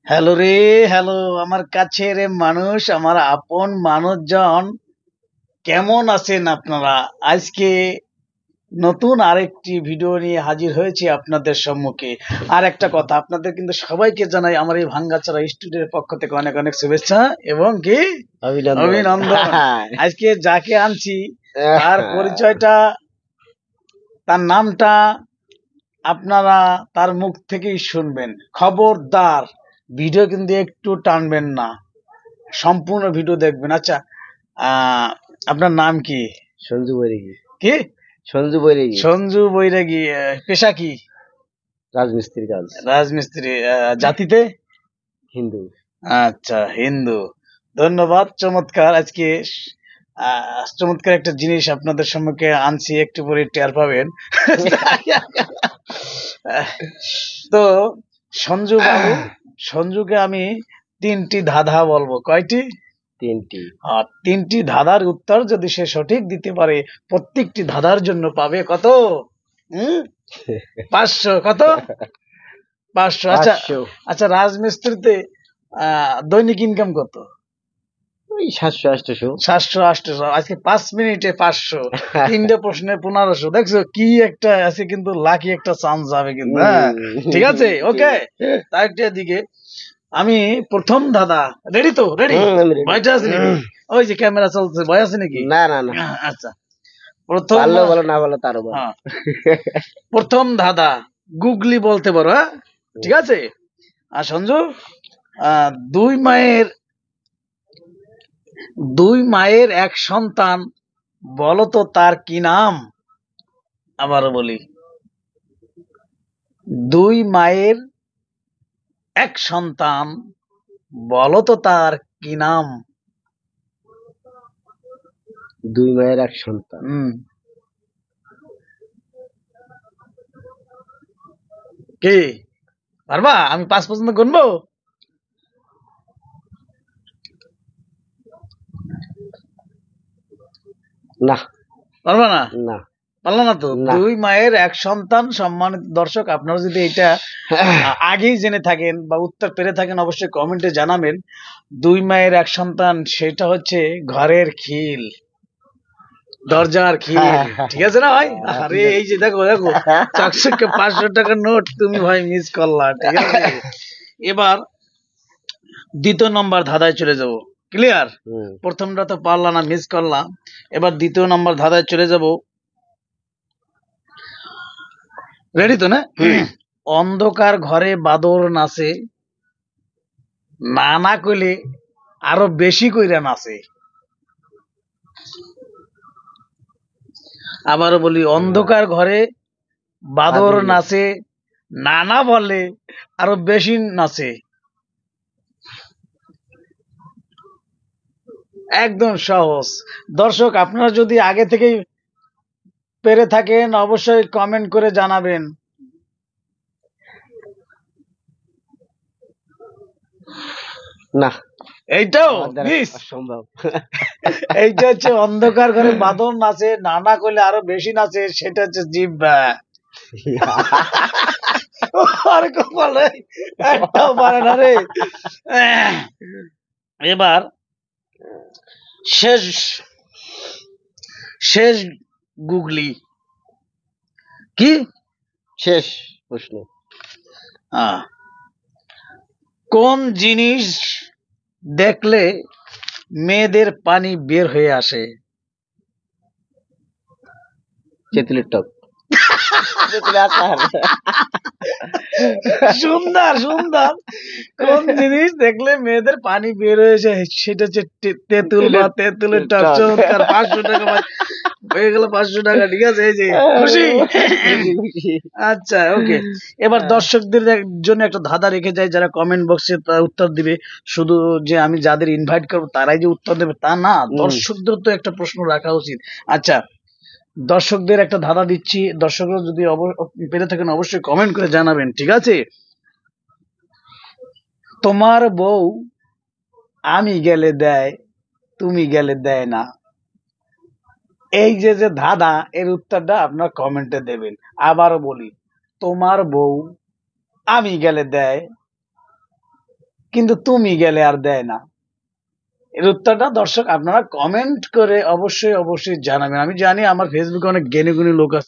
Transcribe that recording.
Hello রে, hello আমার কাছের মানুষ, আমার আপন মানুষজন, কেমন আছেন আপনারা? আজকে নতুন আরেকটি ভিডিও নিয়ে হাজির হয়েছি আপনাদের সম্মুখে। আর একটা কথা, আপনাদের কিন্তু সবাইকে জানাই আমার এই ভাঙ্গাচোরা স্টুডিওর পক্ষ থেকে অনেক অনেক শুভেচ্ছা এবং কি অভিনন্দন। আজকে যাকে আনছি তার পরিচয়টা, তার নামটা আপনারা তার মুখ থেকেই শুনবেন। খবরদার ভিডিও কিন্তু একটু টানবেন না, সম্পূর্ণ ভিডিও দেখবেন। আচ্ছা, আপনার নাম কি? সঞ্জু বৈরাগী। কি? সঞ্জু বৈরাগী। সঞ্জু বৈরাগী। পেশা কি? রাজমিস্ত্রির কাজ। রাজমিস্ত্রি। জাতিতে? হিন্দু। আচ্ছা, হিন্দু। ধন্যবাদ। চমৎকার। আজকে চমৎকার একটা জিনিস আপনাদের সম্মুখে আনছি, একটু পরে টের পাবেন। তো সঞ্জু বাবু, সঞ্জুকে আমি তিনটি ধাঁধা বলবো। কয়টি? তিনটি। আর তিনটি ধাঁধার উত্তর যদি সে সঠিক দিতে পারে, প্রত্যেকটি ধাঁধার জন্য পাবে কত? 500। কত? 500। আচ্ছা আচ্ছা, রাজমিস্ত্রিতে দৈনিক ইনকাম কত? ওই 700-800। 700-800। আজকে 5 মিনিটে 500। তিনটে প্রশ্নে 1500। দেখছো কি একটা আছে, কিন্তু লাকি একটা চান্স যাবে কিন্তু। হ্যাঁ, ঠিক আছে, ওকে। তার একটা দিকে আমি প্রথম ধাঁধা। রেডি তো? রেডি? ভয়টা আছে নাকি? ওই যে ক্যামেরা চলছে, ভয় আছে নাকি? না না না। আচ্ছা, প্রথম বলো, না বলো তারও বলো। প্রথম ধাঁধা গুগলি বলতে পারো। হ্যাঁ, ঠিক আছে। আর সঞ্জু, দুই মায়ের এক সন্তান, বলো তো তার কি নাম? আবারও বলি, দুই মায়ের এক সন্তান, বলো তো তার কি নাম? দুই মায়ের এক সন্তান। কি পারবা? আমি 5 পর্যন্ত গুনবো। না, পারবা না? না, পারলা না তো? দুই মায়ের এক সন্তান। সম্মানিত দর্শক, আপনারা যদি এটা আগেই জেনে থাকেন বা উত্তর পেরে থাকেন, অবশ্যই কমেন্টে জানাবেন। দুই মায়ের এক সন্তান, সেটা হচ্ছে ঘরের খিল, দরজার খিল। ঠিক আছে না ভাই? আরে এই যে দেখো দেখো, চকচকে 500 টাকার নোট তুমি ভাই মিস করলা। ঠিক আছে, এবার দ্বিতীয় নম্বর ধাঁধায় চলে যাব। ক্লিয়ার? প্রথমটা তো পারলা না, মিস করলাম। এবার দ্বিতীয় নম্বর ধাঁধায় চলে যাব। রেডি তো না? অন্ধকার ঘরে বাদর নাচে, না না কইলে আরো বেশি কইরা নাচে। আবারও বলি, অন্ধকার ঘরে বাদর নাচে, না না বলে আরো বেশি নাচে। একদম সহজ। দর্শক, আপনারা যদি আগে থেকেই পেরে থাকেন, অবশ্যই কমেন্ট করে জানাবেন। না, এইটাও সম্ভব। এইটা হচ্ছে অন্ধকার ঘরে বাদর নাচে, নানা করলে আরো বেশি নাচে, সেটা হচ্ছে জিহ্বা। আরে কপালে একটাও পারে না রে। এবার শেষ শেষ গুগলি। কি শেষ প্রশ্ন? কোন জিনিস দেখলে মেয়েদের পানি বের হয়ে আসে? তেঁতুলের টক। সুন্দর সুন্দর। কোন জিনিস দেখলে মেয়েদের পানি বের হয়েছে, সেটা হচ্ছে তেঁতুল বা তেঁতুলের টক। চমৎকার। 500 টাকা হয়ে গেল। 500 টাকা। ঠিক আছে, এই যে খুশি। আচ্ছা, ওকে। এবার দর্শকদের জন্য একটা ধাঁধা রেখে যাই, যারা কমেন্ট বক্সে উত্তর দিবে। শুধু যে আমি যাদের ইনভাইট করবো তারাই যে উত্তর দেবে তা না, দর্শকদের তো একটা প্রশ্ন রাখা উচিত। আচ্ছা, দর্শকদের একটা ধাঁধা দিচ্ছি। দর্শকরা যদি পেরে থাকেন, অবশ্যই কমেন্ট করে জানাবেন। ঠিক আছে। তোমার বউ আমি গেলে দেয়, তুমি গেলে দেয় না। এই যে যে ধাঁধা, এর উত্তরটা আপনার কমেন্টে দেবেন। আবারও বলি, তোমার বউ আমি গেলে দেয়, কিন্তু তুমি গেলে আর দেয় না? এর উত্তরটা দর্শক আপনারা কমেন্ট করে অবশ্যই অবশ্যই জানাবেন। আমি জানি আমার ফেসবুকে অনেক জ্ঞানী গুণী লোক আছে।